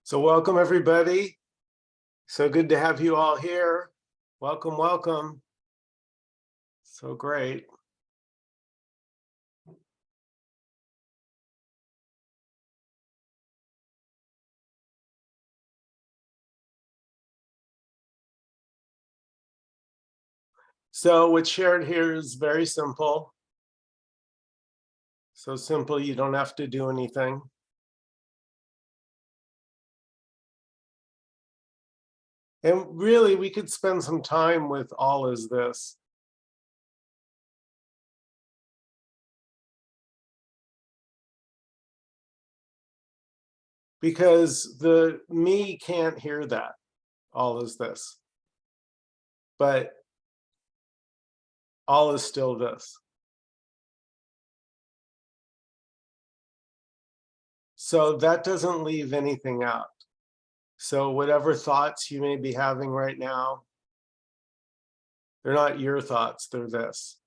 So welcome, everybody. So good to have you all here. Welcome, welcome. So great. So what's shared here is very simple. So simple, you don't have to do anything. And really, we could spend some time with all is this. Because the me can't hear that, all is this. But all is still this. So that doesn't leave anything out. So whatever thoughts you may be having right now, they're not your thoughts, they're this.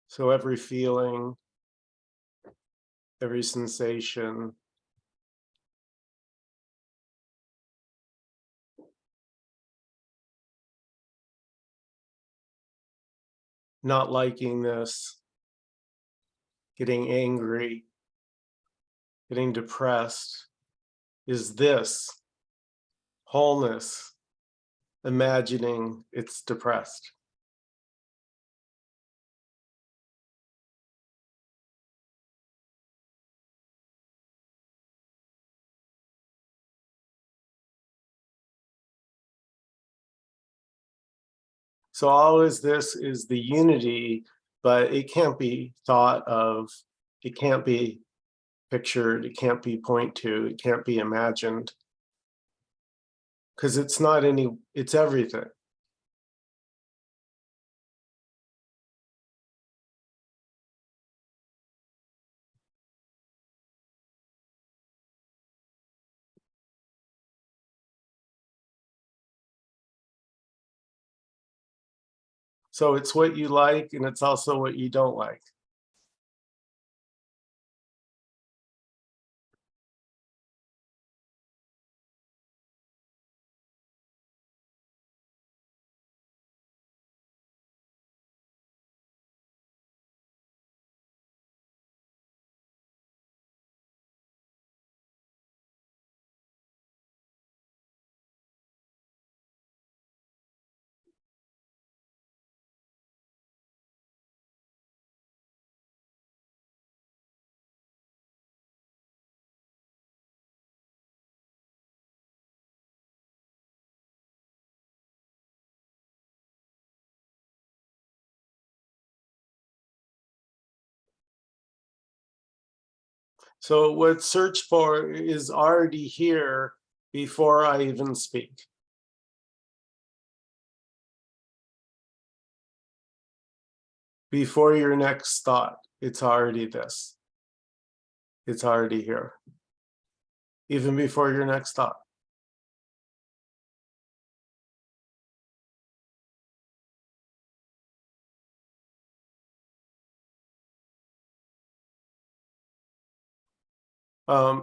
So every feeling, every sensation, not liking this, getting angry, getting depressed, is this wholeness, imagining it's depressed. So all is this is the unity, but it can't be thought of, it can't be pictured, it can't be point to, it can't be imagined. Because it's not any, it's everything. So it's what you like, and it's also what you don't like. So what's searched for is already here before I even speak. Before your next thought, it's already this. It's already here. Even before your next thought.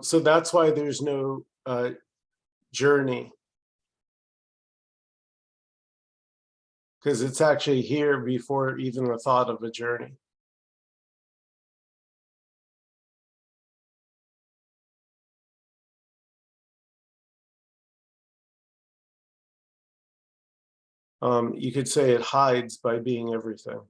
So that's why there's no journey. Because it's actually here before even the thought of a journey. You could say it hides by being everything.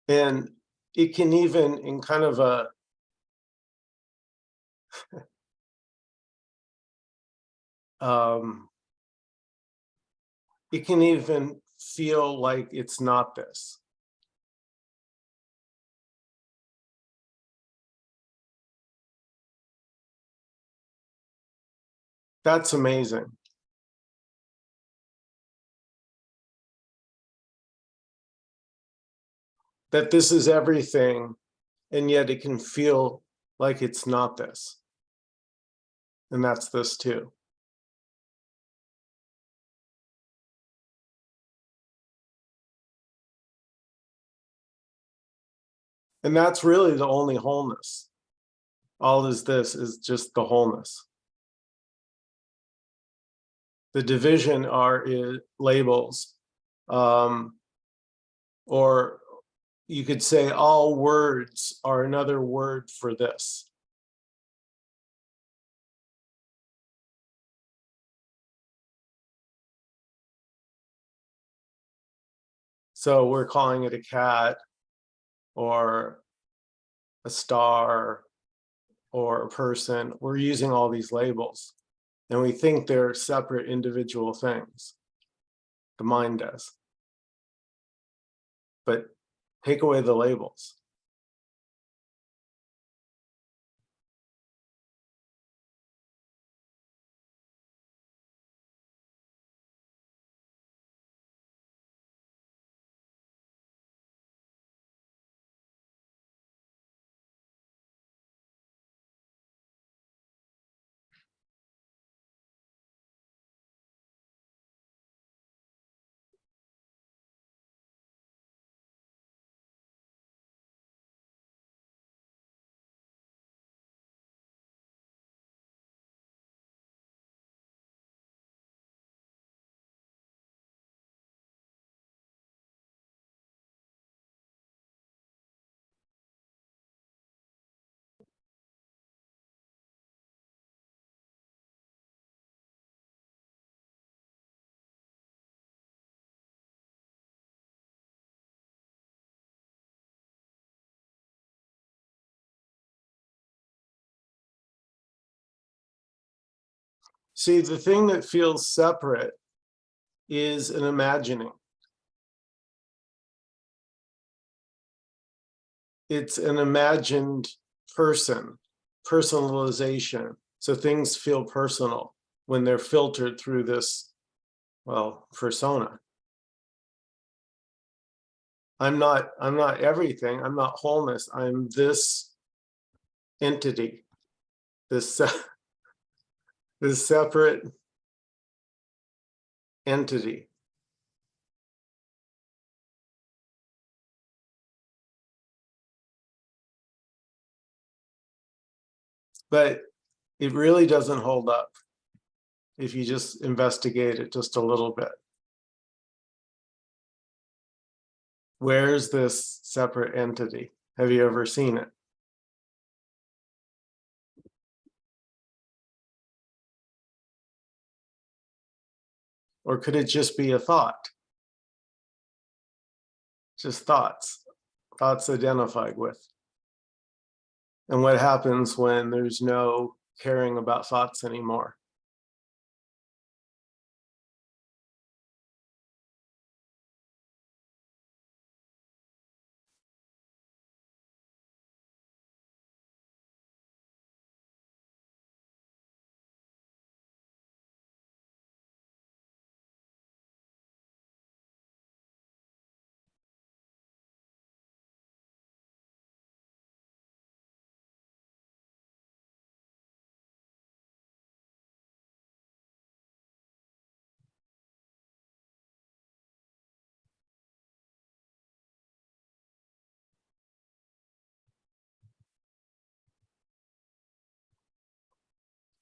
And it can even, in kind of a, it can even feel like it's not this. That's amazing. That this is everything, and yet it can feel like it's not this. And that's this too. And that's really the only wholeness. All is this is just the wholeness. The division are labels, or you could say all words are another word for this. So we're calling it a cat or a star or a person. We're using all these labels and we think they're separate individual things. The mind does. But take away the labels. See, the thing that feels separate is an imagining. It's an imagined person, personalization. So things feel personal when they're filtered through this, well, persona. I'm not everything. I'm not wholeness. I'm this entity, this this separate entity. But it really doesn't hold up if you just investigate it just a little bit. Where's this separate entity? Have you ever seen it? Or could it just be a thought? Just thoughts identified with. And what happens when there's no caring about thoughts anymore?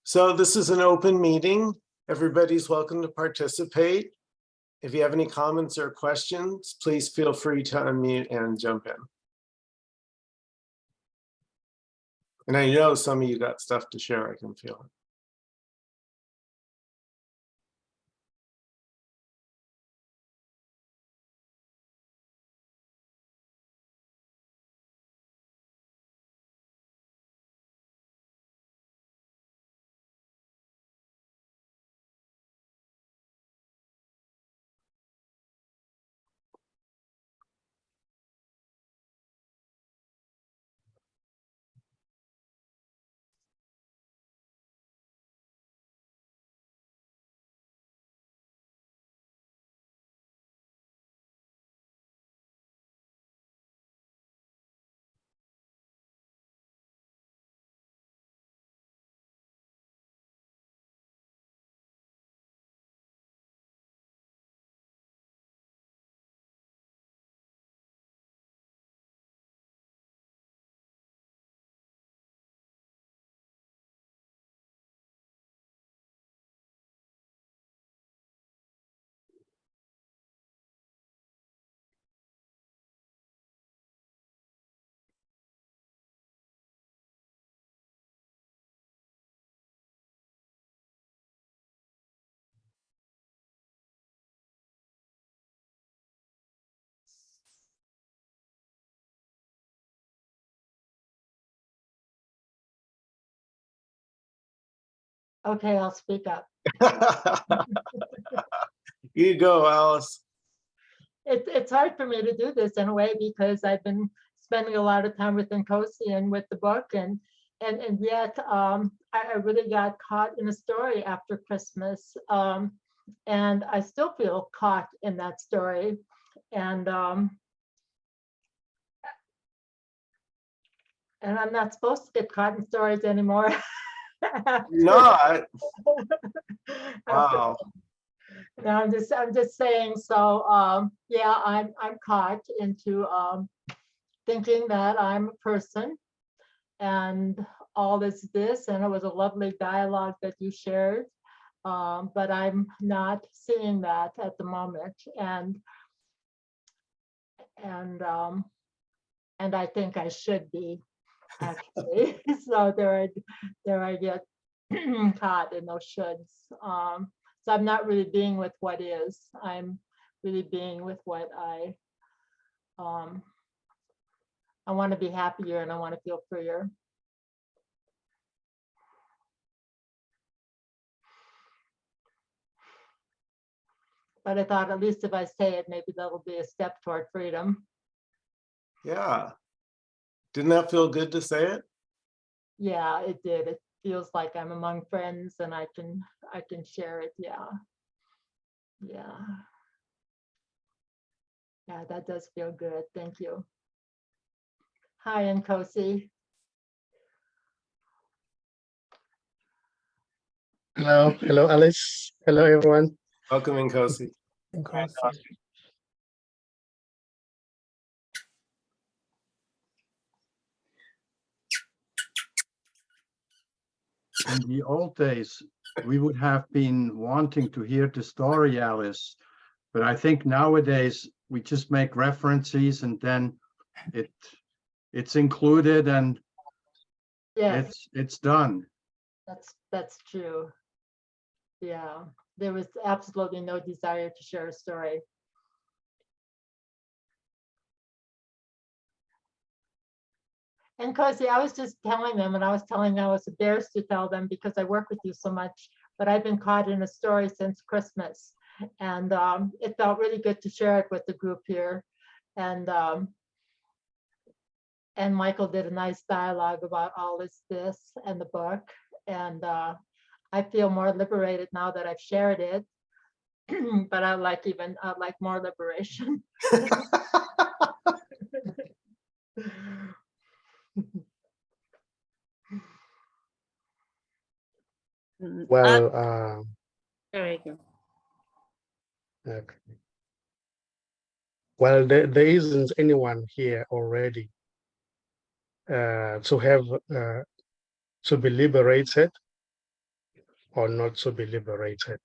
So this is an open meeting. Everybody's welcome to participate. If you have any comments or questions, please feel free to unmute and jump in. And I know some of you got stuff to share, I can feel it. Okay, I'll speak up. You go, Alice. It's hard for me to do this in a way because I've been spending a lot of time with Nkosi and with the book, and yet I really got caught in a story after Christmas, and I still feel caught in that story, and I'm not supposed to get caught in stories anymore. Not. Wow. No, I'm just saying. So yeah, I'm caught into thinking that I'm a person, and all this, and it was a lovely dialogue that you shared, but I'm not seeing that at the moment, and I think I should be, actually. So there I get caught in those shoulds. So I'm not really being with what is. I'm really being with what I want to be happier, and I want to feel freer. But I thought, at least if I say it, maybe that'll be a step toward freedom. Yeah. Didn't that feel good to say it? Yeah, it did. It feels like I'm among friends and I can share it. Yeah. Yeah. Yeah, that does feel good. Thank you. Hi, Nkosi. Hello, Alice. Hello, everyone. Welcome, Nkosi. In the old days, we would have been wanting to hear the story, Alice, but I think nowadays we just make references and then it's included and Yes, it's done. that's true. Yeah, there was absolutely no desire to share a story. And Cozy, I was just telling them, and I was telling them I was embarrassed to tell them because I work with you so much, but I've been caught in a story since Christmas. And it felt really good to share it with the group here. And Michael did a nice dialogue about all this and the book. And I feel more liberated now that I've shared it. But I like more liberation. Well, There we go. okay. Well, there isn't anyone here already to have to be liberated or not to be liberated.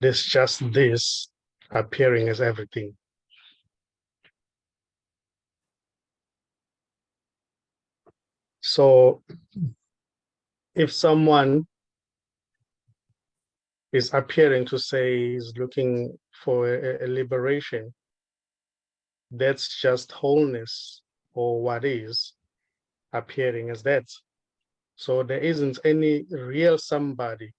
There's just this appearing as everything. So if someone is appearing to say he's looking for a liberation, that's just wholeness, or what is appearing as that. So there isn't any real somebody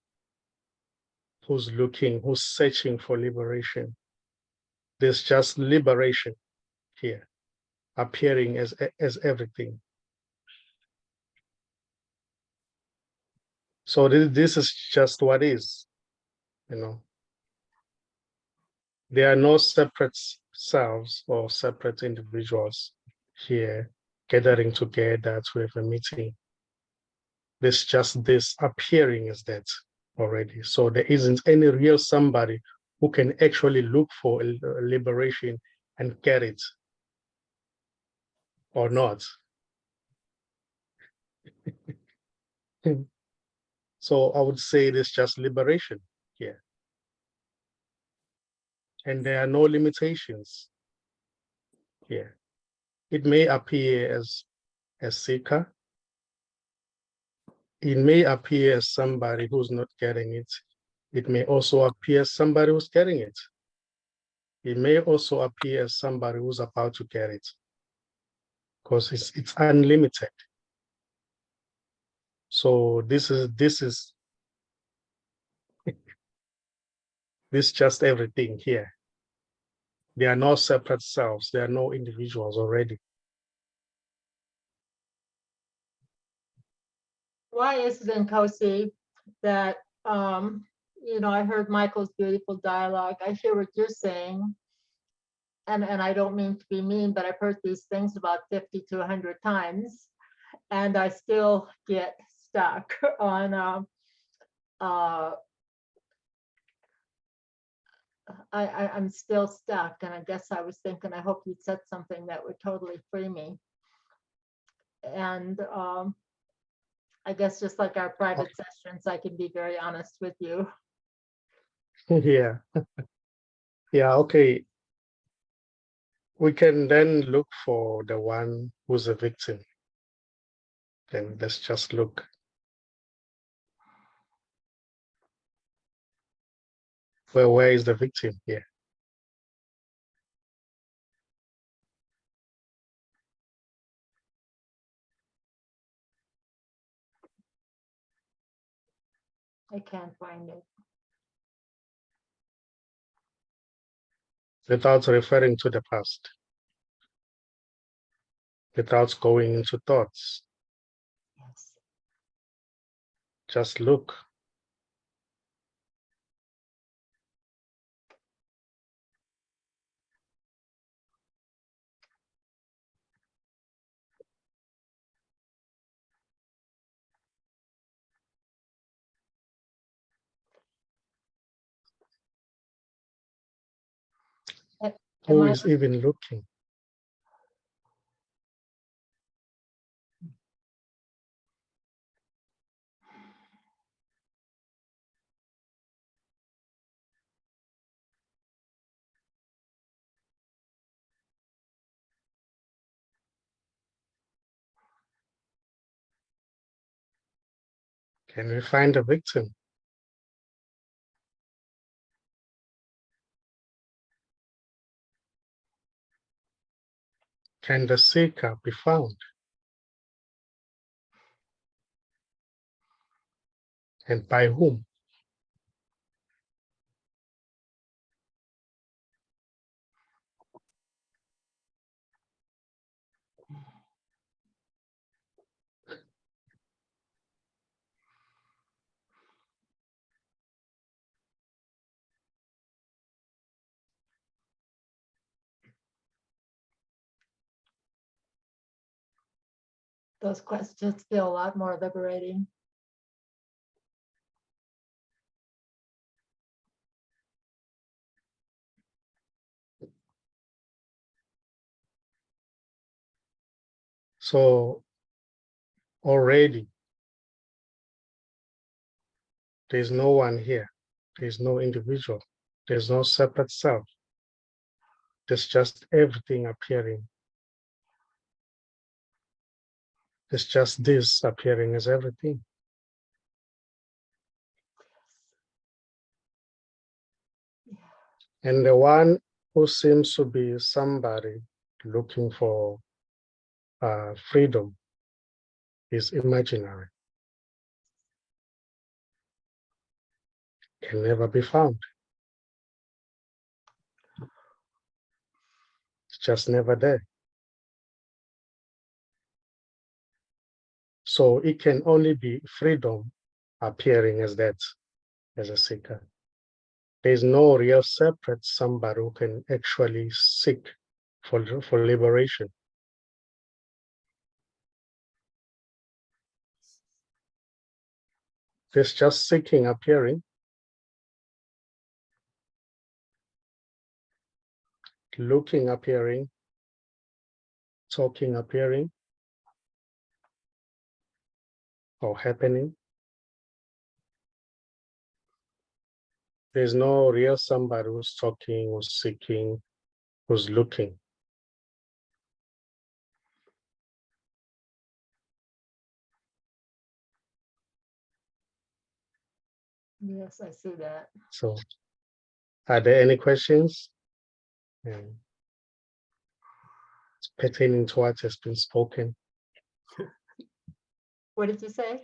who's looking, who's searching for liberation. There's just liberation here, appearing as everything. So this is just what is, you know. There are no separate selves or separate individuals here gathering together to have a meeting. There's just this appearing as that already. So there isn't any real somebody who can actually look for a liberation and get it or not. So I would say there's just liberation here. And there are no limitations here. It may appear as seeker. It may appear as somebody who's not getting it. It may also appear as somebody who's getting it. It may also appear as somebody who's about to get it, because it's unlimited. So this is This is just everything here. There are no separate selves. There are no individuals already. Why is it, Nkosi, that, I heard Michael's beautiful dialogue. I hear what you're saying. And I don't mean to be mean, but I've heard these things about 50 to 100 times. And I still get stuck on, I'm still stuck. And I guess I was thinking, I hope you'd said something that would totally free me. And I guess just like our private sessions, I can be very honest with you. Yeah. Yeah, okay. We can then look for the one who's a victim. Then let's just look. Where is the victim here? I can't find it. Without referring to the past. Without going into thoughts. Yes. Just look. Who Am I- is even looking? Can we find a victim? Can the seeker be found? And by whom? Those questions feel a lot more liberating. So already there's no one here. There's no individual. There's no separate self. There's just everything appearing. It's just this appearing as everything. And the one who seems to be somebody looking for freedom is imaginary. Can never be found. It's just never there. So it can only be freedom appearing as that, as a seeker. There's no real separate somebody who can actually seek for liberation. There's just seeking appearing, looking appearing, talking appearing, or happening. There's no real somebody who's talking, who's seeking, who's looking. Yes, I see that. So are there any questions? It's pertaining to what has been spoken. What did you say?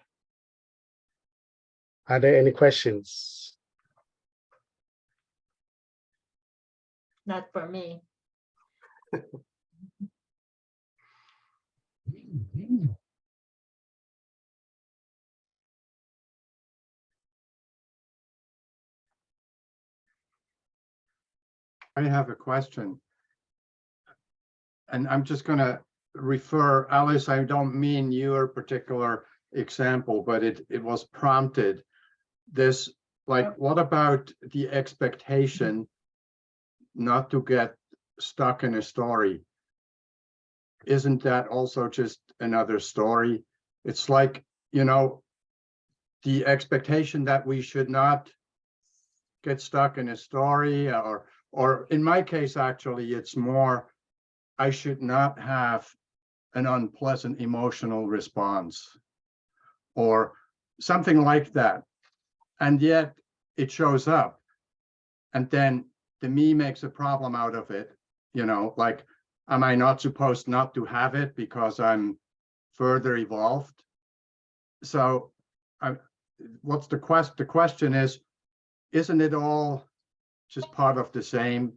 Are there any questions? not for me. I have a question. And I'm just going to refer, Alice, I don't mean your particular example, but it was prompted. This, like, what about the expectation not to get stuck in a story? Isn't that also just another story? It's like, you know, the expectation that we should not get stuck in a story, or in my case, actually, it's more, I should not have an unpleasant emotional response or something like that. And yet it shows up. And then the me makes a problem out of it. You know, like, am I not supposed not to have it because I'm further evolved? So what's the question? The question is, isn't it all just part of the same?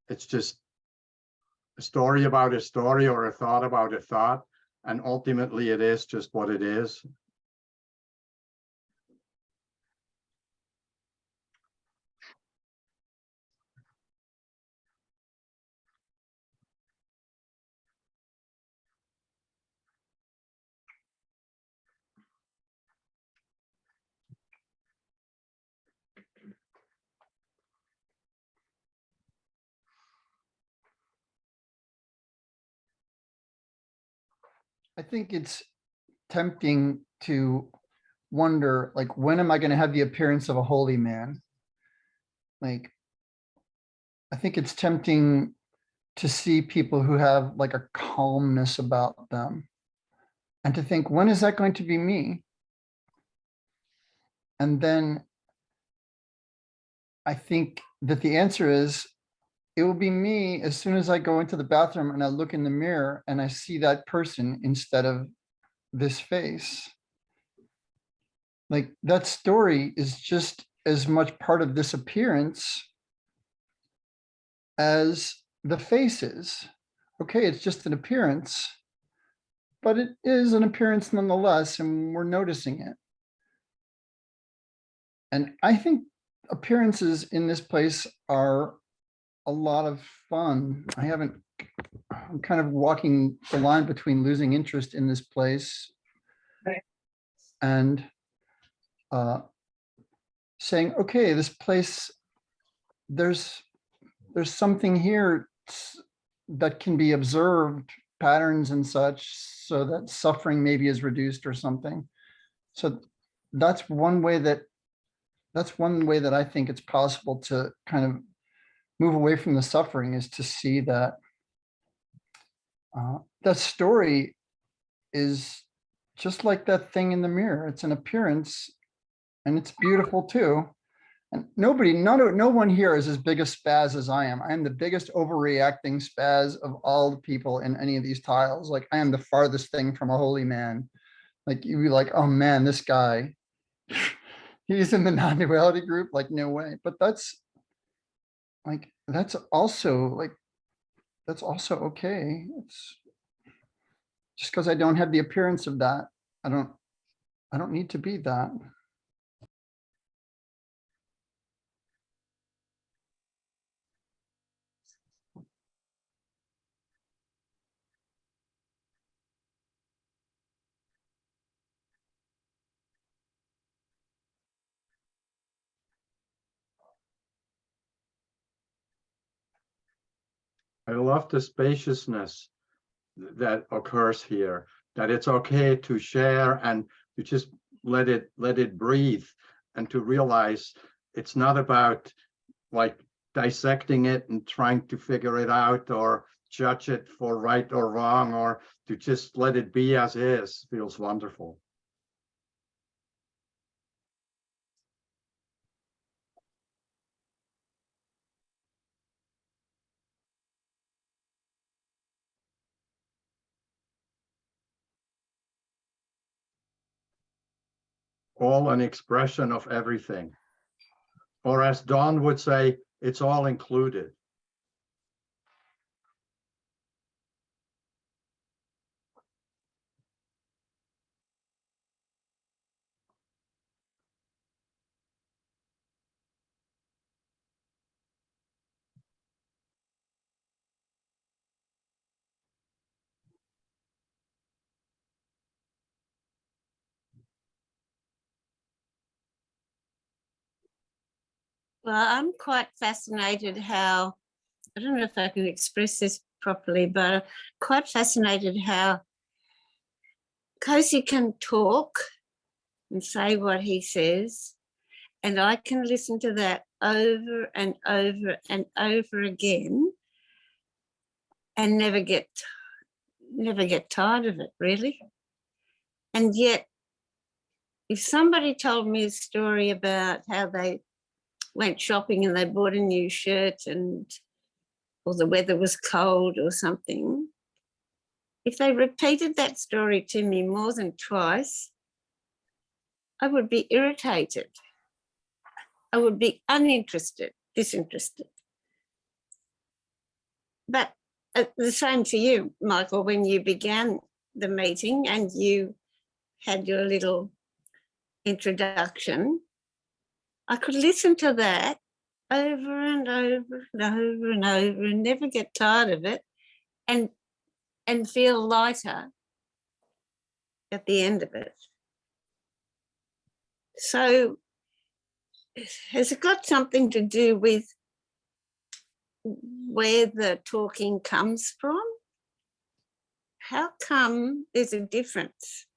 It's just a story about a story or a thought about a thought, and ultimately it is just what it is. I think it's tempting to wonder, like, when am I going to have the appearance of a holy man? Like, I think it's tempting to see people who have like a calmness about them and to think, when is that going to be me? And then I think that the answer is, it will be me as soon as I go into the bathroom and I look in the mirror and I see that person instead of this face. Like, that story is just as much part of this appearance as the face is. Okay, it's just an appearance, but it is an appearance nonetheless, and we're noticing it. And I think appearances in this place are a lot of fun. I'm kind of walking the line between losing interest in this place and saying, okay, this place, there's something here that can be observed, patterns and such, so that suffering maybe is reduced or something. So that's one way that I think it's possible to kind of move away from the suffering, is to see that that story is just like that thing in the mirror. It's an appearance, and it's beautiful too. And no one here is as big a spaz as I am. I am the biggest overreacting spaz of all the people in any of these tiles. Like, I am the farthest thing from a holy man. Like, you'd be like, oh man, this guy, he's in the non-duality group. Like, no way. But that's also okay. It's just because I don't have the appearance of that. I don't need to be that. I love the spaciousness that occurs here, that it's okay to share and to just let it breathe, and to realize it's not about like dissecting it and trying to figure it out or judge it for right or wrong, or to just let it be as is. Feels wonderful. All an expression of everything. Or as Don would say, it's all included. Well, I'm quite fascinated how, I don't know if I can express this properly, but quite fascinated how Nkosi can talk and say what he says, and I can listen to that over and over and over again and never get tired of it, really. And yet, if somebody told me a story about how they went shopping and they bought a new shirt or the weather was cold or something, if they repeated that story to me more than twice, I would be irritated. I would be uninterested, disinterested. But the same for you, Michael, when you began the meeting and you had your little introduction, I could listen to that over and over and over and over and never get tired of it and feel lighter at the end of it. So has it got something to do with where the talking comes from? How come there's a difference?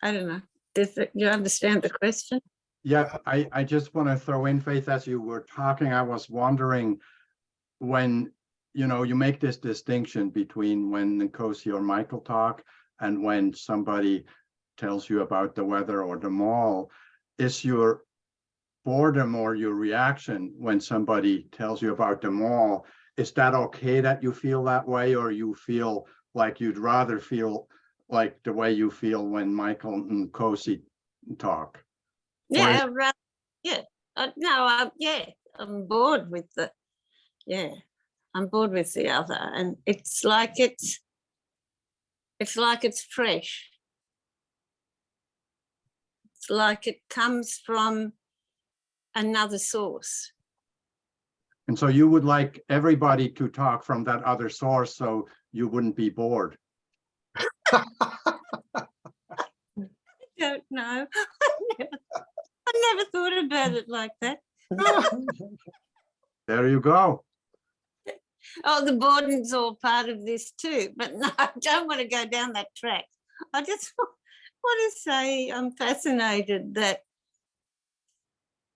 I don't know. Do you understand the question? Yeah, I just want to throw in, Faith, as you were talking, I was wondering when, you know, you make this distinction between when Nkosi or Michael talk and when somebody tells you about the weather or the mall, is your boredom or your reaction when somebody tells you about the mall, is that okay that you feel that way, or you feel like you'd rather feel like the way you feel when Michael and Nkosi talk? Yeah, right. Yeah. No, yeah, I'm bored with I'm bored with the other, and it's like it's fresh. It's like it comes from another source. And so you would like everybody to talk from that other source so you wouldn't be bored. I don't know. I never thought about it like that. There you go. Oh, the boredom's all part of this too, but no, I don't want to go down that track. I just want to say I'm fascinated that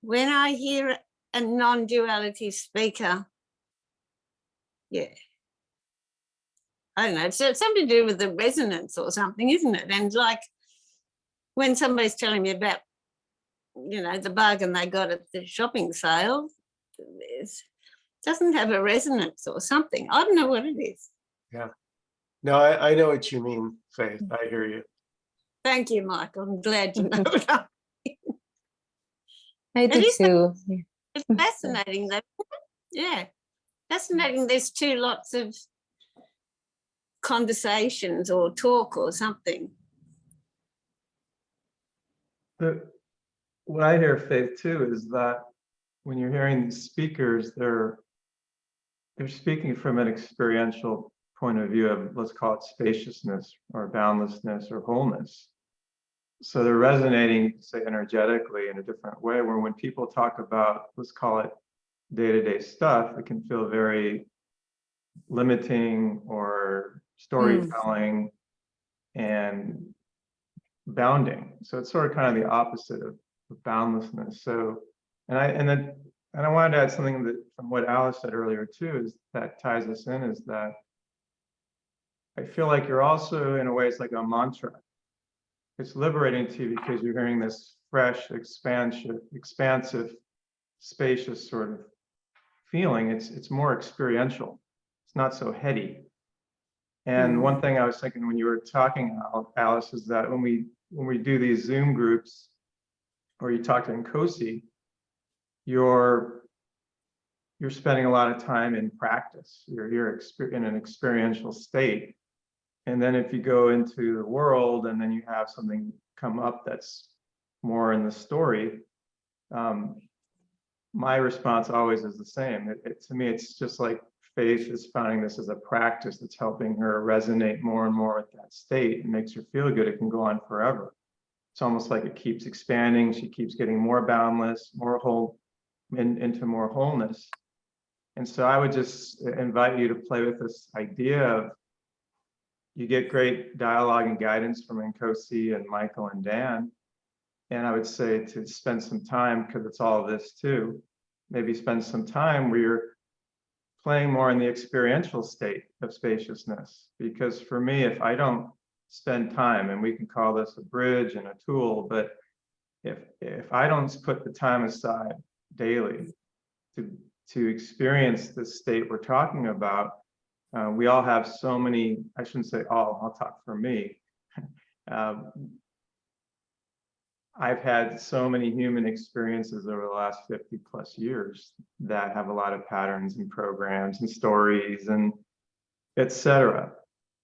when I hear a non-duality speaker, yeah, I don't know, it's something to do with the resonance or something, isn't it? And like when somebody's telling me about, you know, the bargain they got at the shopping sale, it doesn't have a resonance or something. I don't know what it is. Yeah. No, I know what you mean, Faith. I hear you. Thank you, Michael. I'm glad you know what I mean. I do too. It's fascinating though. Yeah. Fascinating. There's two lots of conversations or talk or something. What I hear, Faith, too, is that when you're hearing these speakers, they're speaking from an experiential point of view of, let's call it spaciousness or boundlessness or wholeness. So they're resonating, say, energetically in a different way, where when people talk about, let's call it day-to-day stuff, it can feel very limiting or storytelling and bounding. So it's sort of kind of the opposite of boundlessness. So, and I wanted to add something that from what Alice said earlier too, is that ties us in, is that I feel like you're also, in a way, it's like a mantra. It's liberating to you because you're hearing this fresh, expansive, spacious sort of feeling. It's more experiential. It's not so heady. And one thing I was thinking when you were talking, Alice, is that when we do these Zoom groups, or you talk to Nkosi, you're spending a lot of time in practice. You're in an experiential state. And then if you go into the world and then you have something come up that's more in the story, my response always is the same. To me, it's just like Faith is finding this as a practice that's helping her resonate more and more with that state. It makes her feel good. It can go on forever. it's almost like it keeps expanding. She keeps getting more boundless, more whole, into more wholeness. And so I would just invite you to play with this idea of, you get great dialogue and guidance from Nkosi and Michael and Dan. And I would say to spend some time, because it's all of this too, maybe spend some time where you're playing more in the experiential state of spaciousness. Because for me, if I don't spend time, and we can call this a bridge and a tool, but if I don't put the time aside daily to experience this state we're talking about, we all have so many, I shouldn't say all, I'll talk for me. I've had so many human experiences over the last 50 plus years that have a lot of patterns and programs and stories and etc.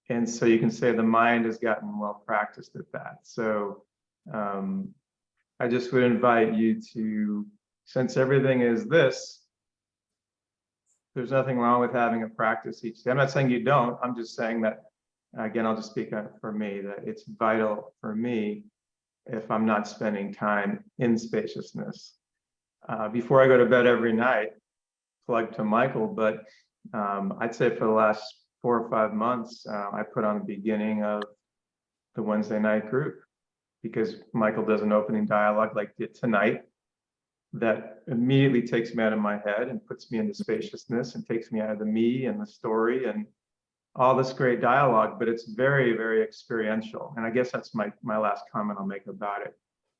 And so you can say the mind has gotten well practiced at that. So I just would invite you to, since everything is this, there's nothing wrong with having a practice each day. I'm not saying you don't, I'm just saying that, again, I'll just speak for me, that it's vital for me if I'm not spending time in spaciousness. Before I go to bed every night, plug to Michael, but I'd say for the last 4 or 5 months, I put on the beginning of the Wednesday night group, because Michael does an opening dialogue like tonight that immediately takes me out of my head and puts me into spaciousness and takes me out of the me and the story and all this great dialogue, but it's very, very experiential. And I guess that's my last comment I'll make about it.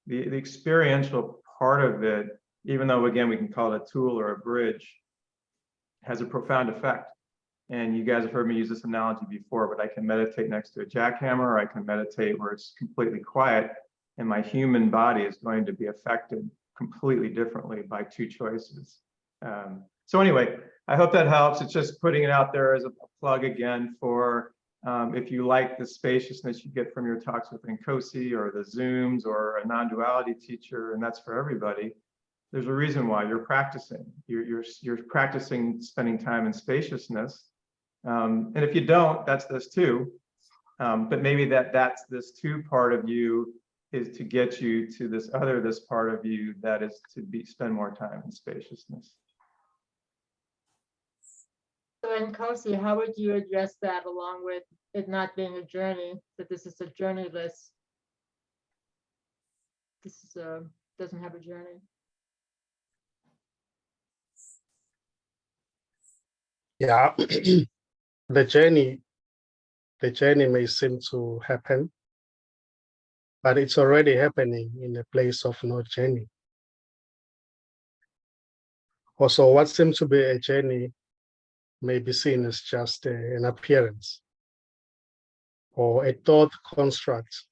The experiential part of it, even though, again, we can call it a tool or a bridge, has a profound effect. And you guys have heard me use this analogy before, but I can meditate next to a jackhammer, or I can meditate where it's completely quiet, and my human body is going to be affected completely differently by 2 choices. So anyway, I hope that helps. It's just putting it out there as a plug again for if you like the spaciousness you get from your talks with Nkosi or the Zooms or a non-duality teacher, and that's for everybody. There's a reason why you're practicing. You're practicing spending time in spaciousness. And if you don't, that's this too. But maybe that's this too part of you is to get you to this part of you that is to spend more time in spaciousness. So Nkosi, how would you address that along with it not being a journey, that this is a journeyless? This is doesn't have a journey. Yeah, the journey may seem to happen, but it's already happening in a place of no journey. Also, what seems to be a journey may be seen as just an appearance or a thought construct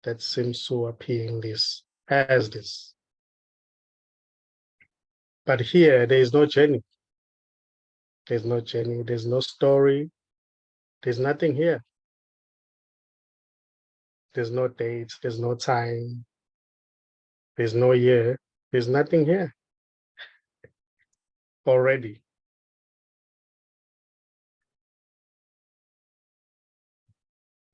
that seems to appear in this as this. But here, there is no journey. There's no journey, there's no story, there's nothing here. There's no date, there's no time, there's no year, there's nothing here already.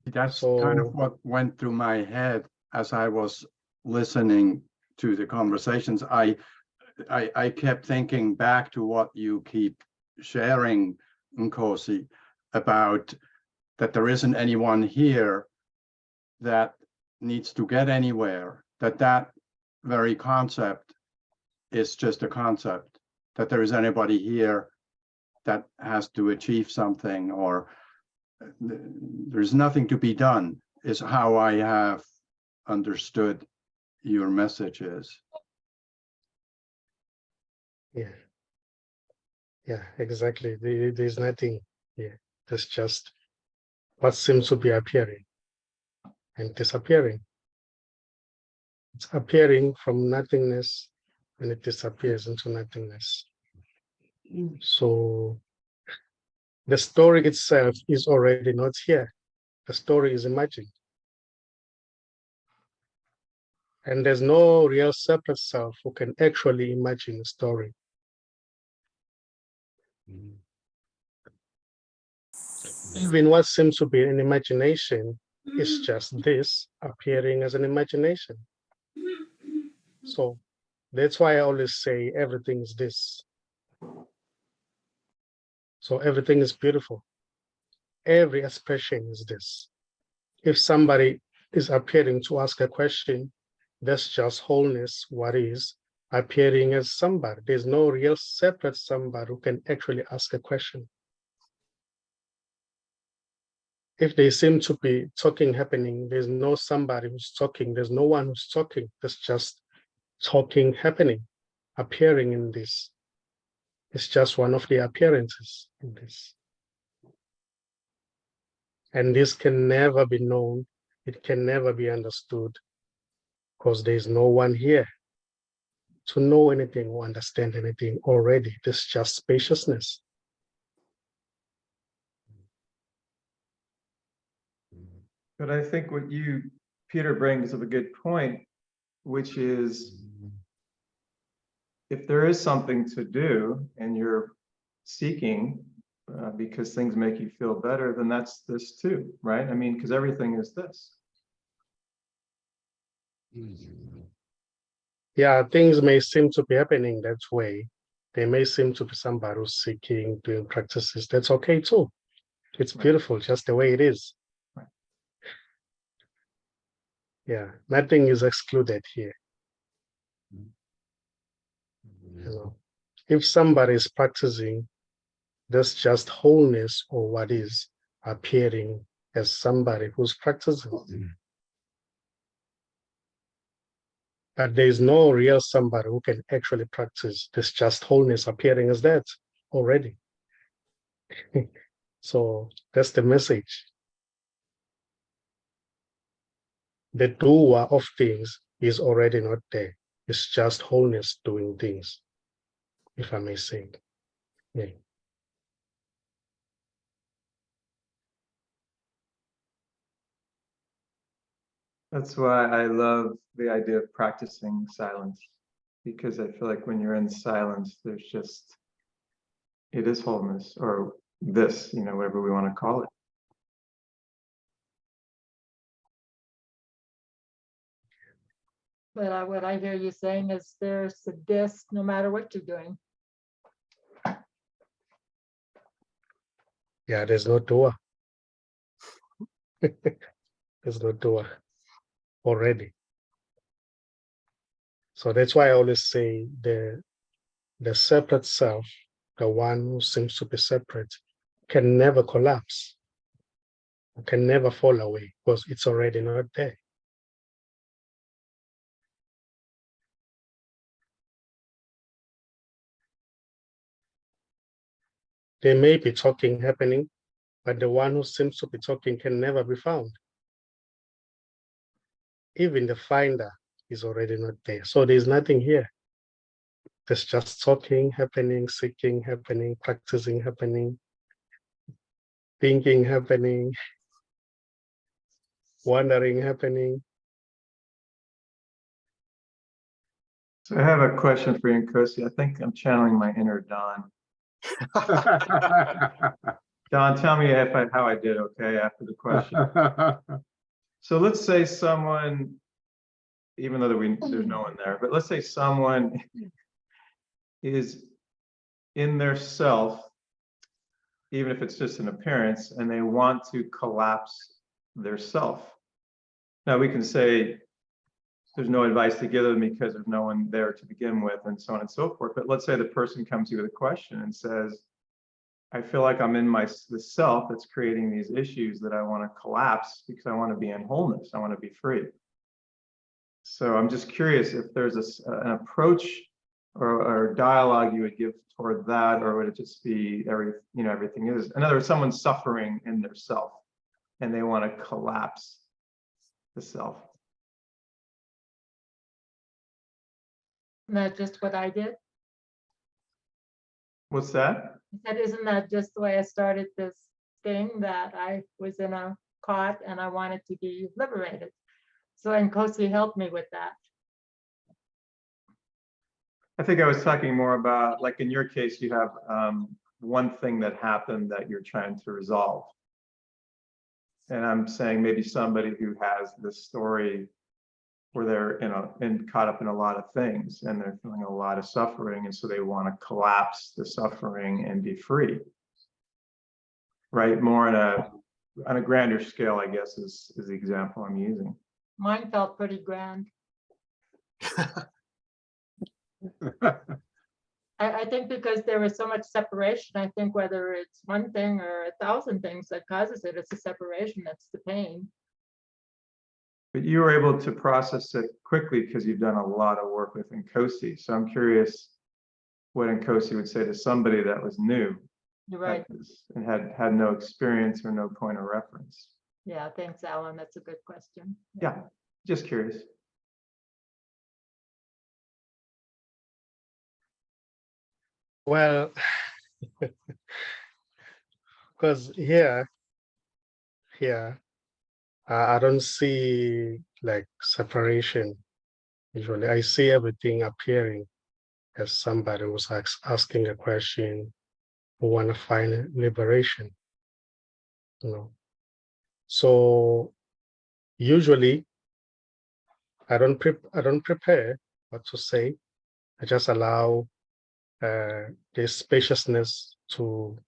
That's kind of So, what went through my head as I was listening to the conversations. I kept thinking back to what you keep sharing, Nkosi, about that there isn't anyone here that needs to get anywhere, that very concept is just a concept, that there is anybody here that has to achieve something, or there's nothing to be done, is how I have understood your messages. yeah, exactly. There's nothing here. There's just what seems to be appearing and disappearing. It's appearing from nothingness and it disappears into nothingness. So the story itself is already not here. The story is imagined. And there's no real separate self who can actually imagine a story. Even what seems to be an imagination It's just this appearing as an imagination. So that's why I always say everything is this. So everything is beautiful. Every expression is this. If somebody is appearing to ask a question, that's just wholeness, what is, appearing as somebody. There's no real separate somebody who can actually ask a question. If they seem to be talking happening, there's no somebody who's talking, there's no one who's talking, there's just talking happening, appearing in this. It's just one of the appearances in this. And this can never be known, it can never be understood, because there's no one here to know anything or understand anything already. This is just spaciousness. But I think what Peter brings up a good point, which is if there is something to do and you're seeking because things make you feel better, then that's this too, right? I mean, because everything is this. Yeah, things may seem to be happening that way. There may seem to be somebody who's seeking, doing practices. That's okay too. It's beautiful, just the way it is. Right. Yeah, nothing is excluded here. You know, if somebody is practicing, that's just wholeness or what is appearing as somebody who's practicing. But there is no real somebody who can actually practice this just wholeness appearing as that already. So that's the message. The doer of things is already not there. It's just wholeness doing things, if I may say. Yeah. That's why I love the idea of practicing silence, because I feel like when you're in silence, there's just, it is wholeness, or this, whatever we want to call it. But what I hear you saying is there's a this no matter what you're doing. Yeah, there's no doer. There's no doer already. So that's why I always say the separate self, the one who seems to be separate, can never collapse, can never fall away, because it's already not there. There may be talking happening, but the one who seems to be talking can never be found. Even the finder is already not there. So there's nothing here. There's just talking happening, seeking happening, practicing happening, thinking happening, wondering happening. So I have a question for you, Nkosi. I think I'm channeling my inner Don. Don, tell me how I did okay after the question. So let's say someone, even though there's no one there, but let's say someone is in their self, even if it's just an appearance, and they want to collapse their self. Now we can say there's no advice to give them because there's no one there to begin with, and so on and so forth. But let's say the person comes to you with a question and says, I feel like I'm in the self that's creating these issues that I want to collapse because I want to be in wholeness. I want to be free. So I'm just curious if there's an approach or dialogue you would give toward that, or would it just be everything is? In other words, someone's suffering in their self and they want to collapse the self. Isn't that just what I did? What's that? I said, isn't that just the way I started this thing, that I was in a cot and I wanted to be liberated? So Nkosi helped me with that. I think I was talking more about, like in your case, you have one thing that happened that you're trying to resolve. And I'm saying maybe somebody who has this story where they're caught up in a lot of things and they're feeling a lot of suffering, and so they want to collapse the suffering and be free. Right? More on a grander scale, I guess, is the example I'm using. Mine felt pretty grand. I think because there was so much separation, I think whether it's one thing or 1,000 things that causes it, it's the separation that's the pain. But you were able to process it quickly because you've done a lot of work with Nkosi. So I'm curious what Nkosi would say to somebody that was new. You're right. And had no experience or no point of reference. Yeah, thanks, Alan. That's a good question. Yeah, just curious. Well, because here, I don't see like separation. Usually I see everything appearing as somebody was asking a question who want to find liberation, you know. So usually I don't prepare what to say. I just allow this spaciousness to,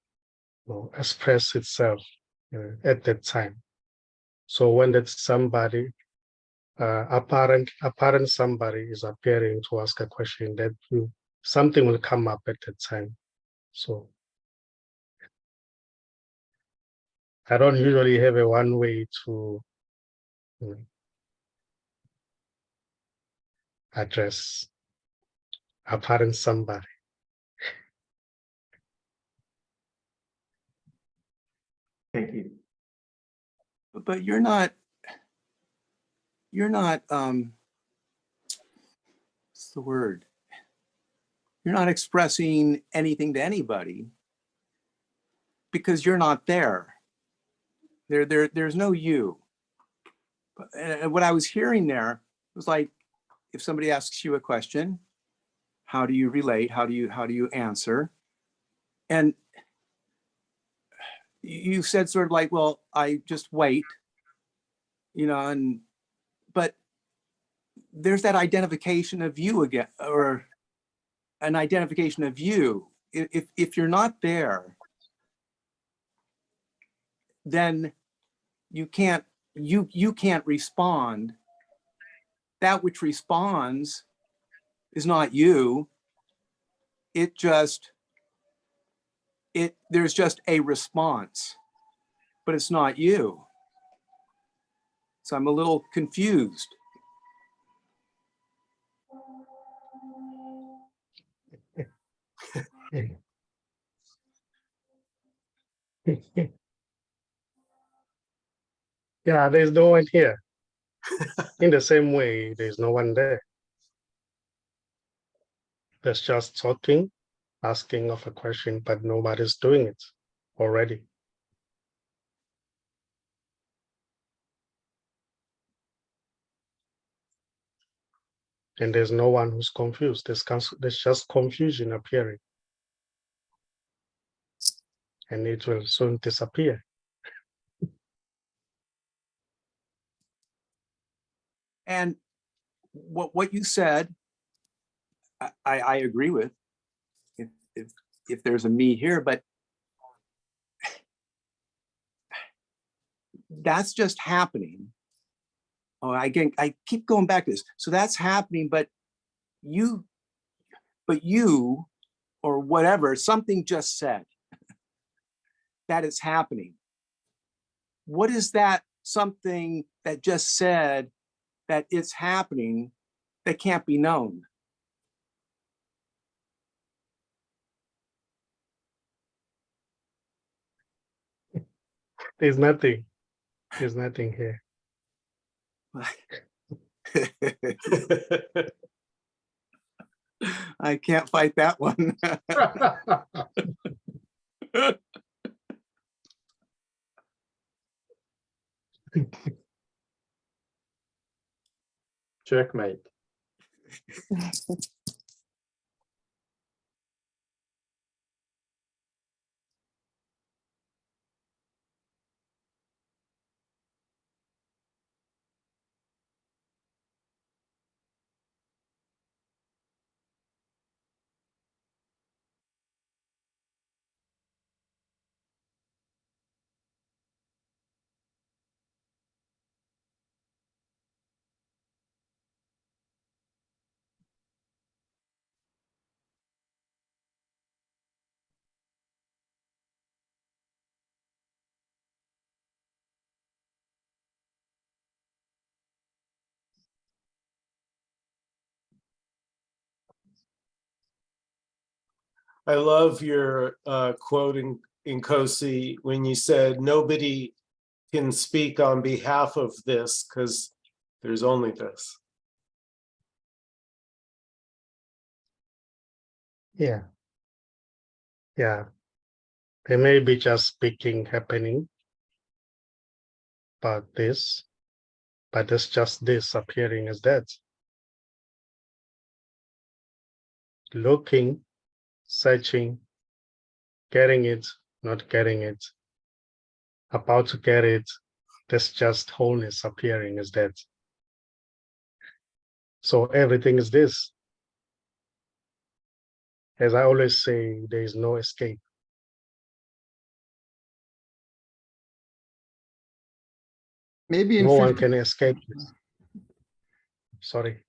you know, express itself at that time. So when that somebody, apparent somebody is appearing to ask a question, that something will come up at that time. So I don't usually have a one way to, you know, address apparent somebody. Thank you. But you're not, what's the word? You're not expressing anything to anybody because you're not there. There's no you. And what I was hearing there was like, if somebody asks you a question, how do you relate? How do you answer? And you said sort of like, well, I just wait, you know, but there's that identification of you again, or an identification of you. If you're not there, then you can't respond. That which responds is not you. There's just a response, but it's not you. So I'm a little confused. Yeah, there's no one here. In the same way, there's no one there. There's just talking, asking of a question, but nobody's doing it already. And there's no one who's confused. There's just confusion appearing. And it will soon disappear. And what you said, I agree with. If there's a me here, but that's just happening. Oh, I keep going back to this. So that's happening, but you or whatever, something just said that it's happening. What is that something that just said that it's happening that can't be known? There's nothing. There's nothing here. I can't fight that one. Checkmate. I love your quote in Nkosi when you said nobody can speak on behalf of this because there's only this. Yeah. Yeah. There may be just speaking happening, but it's just this appearing as that. Looking, searching, getting it, not getting it, about to get it, that's just wholeness appearing as that. So everything is this. As I always say, there is no escape. Maybe in No one 50, can escape this. Sorry.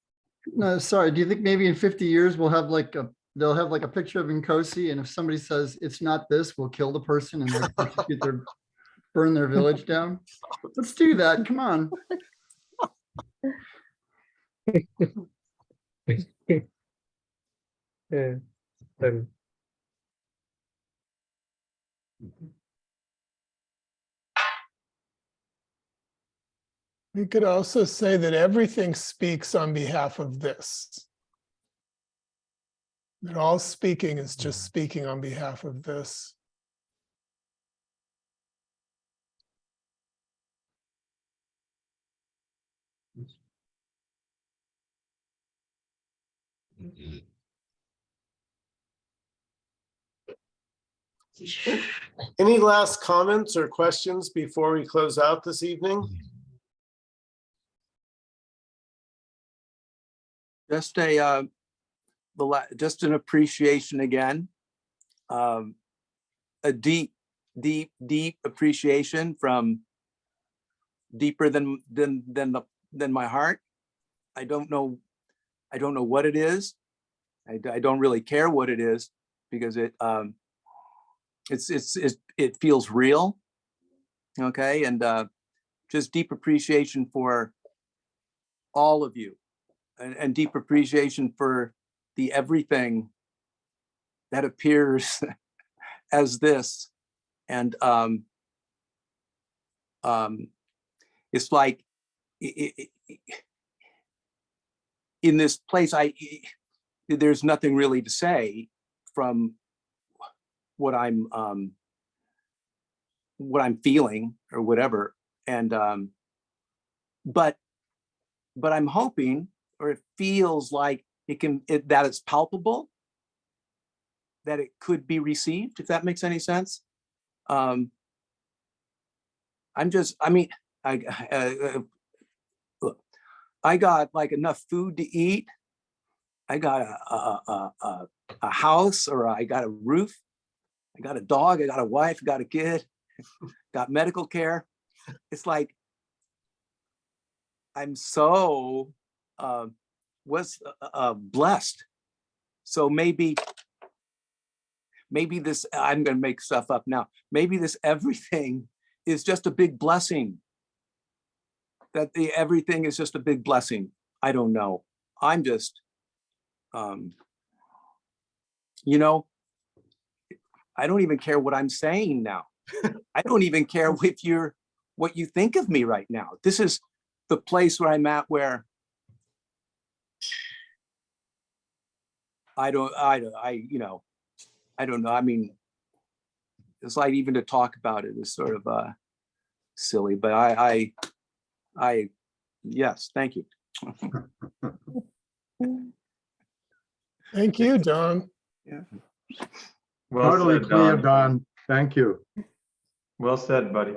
no, sorry, do you think maybe in 50 years we'll have like they'll have like a picture of Nkosi, and if somebody says it's not this, we'll kill the person and like execute burn their village down? Let's do that, come on. Yeah. Then We could also say that everything speaks on behalf of this. That all speaking is just speaking on behalf of this. Any last comments or questions before we close out this evening? Just just an appreciation again, a deep appreciation from deeper than my heart. I don't know what it is. I don't really care what it is, because it feels real. Okay, and just deep appreciation for all of you, and deep appreciation for the everything that appears as this. And it's like in this place, there's nothing really to say from what I'm feeling or whatever. And but I'm hoping, or it feels like that it's palpable, that it could be received, if that makes any sense. I look, I got like enough food to eat. I got a house, or I got a roof. I got a dog. I got a wife. Got a kid. Got medical care. It's like I'm so blessed. So maybe this, I'm going to make stuff up now. Maybe this everything is just a big blessing. That the everything is just a big blessing. I don't know. I'm just, you know, I don't even care what I'm saying now. I don't even care what you think of me right now. This is the place where I'm at, where I don't know. I mean, it's like, even to talk about it is sort of silly, but I yes, thank you. Thank you, Don. Well Totally said, clear, Don. Don. Thank you. Well said, buddy.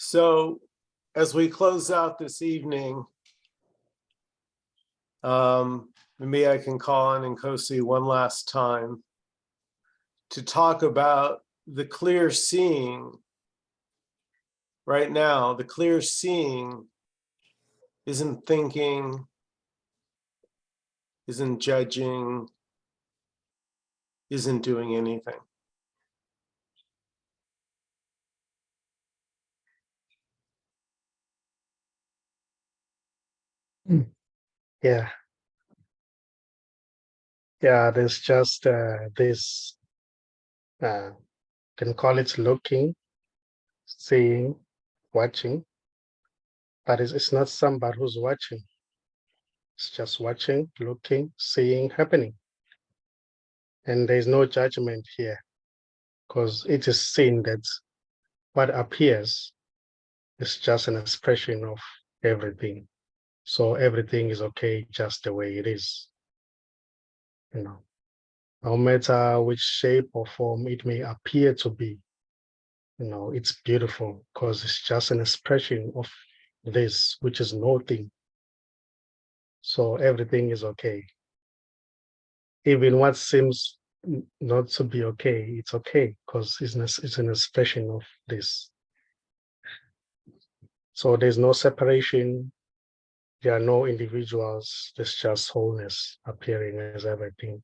So as we close out this evening, maybe I can call on Nkosi one last time to talk about the clear seeing. Right now, the clear seeing isn't thinking, isn't judging, isn't doing anything. Yeah. Yeah, there's just this, can call it looking, seeing, watching, but it's not somebody who's watching. It's just watching, looking, seeing, happening. And there's no judgment here because it is seen that what appears is just an expression of everything. So everything is okay just the way it is. You know, no matter which shape or form it may appear to be, you know, it's beautiful because it's just an expression of this, which is nothing. So everything is okay. Even what seems not to be okay, it's okay because it's an expression of this. So there's no separation. There are no individuals. There's just wholeness appearing as everything.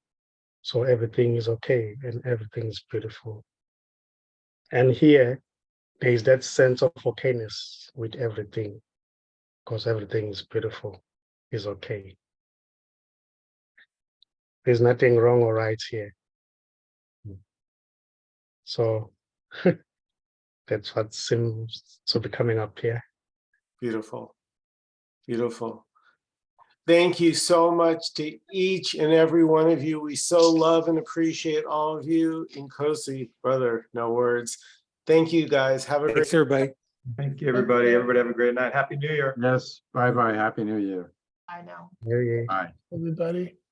So everything is okay and everything is beautiful. And here, there is that sense of okayness with everything because everything is beautiful, is okay. There's nothing wrong or right here. So that's what seems to be coming up here. Beautiful, beautiful. Thank you so much to each and every one of you. We so love and appreciate all of you. Nkosi, brother, no words. Thank you guys. Have a great. Thanks, everybody. Thank you, everybody. you. Everybody have a great night. Happy New Year. Yes, bye-bye, Happy New Year. I know. Yeah, yeah. Bye. Everybody.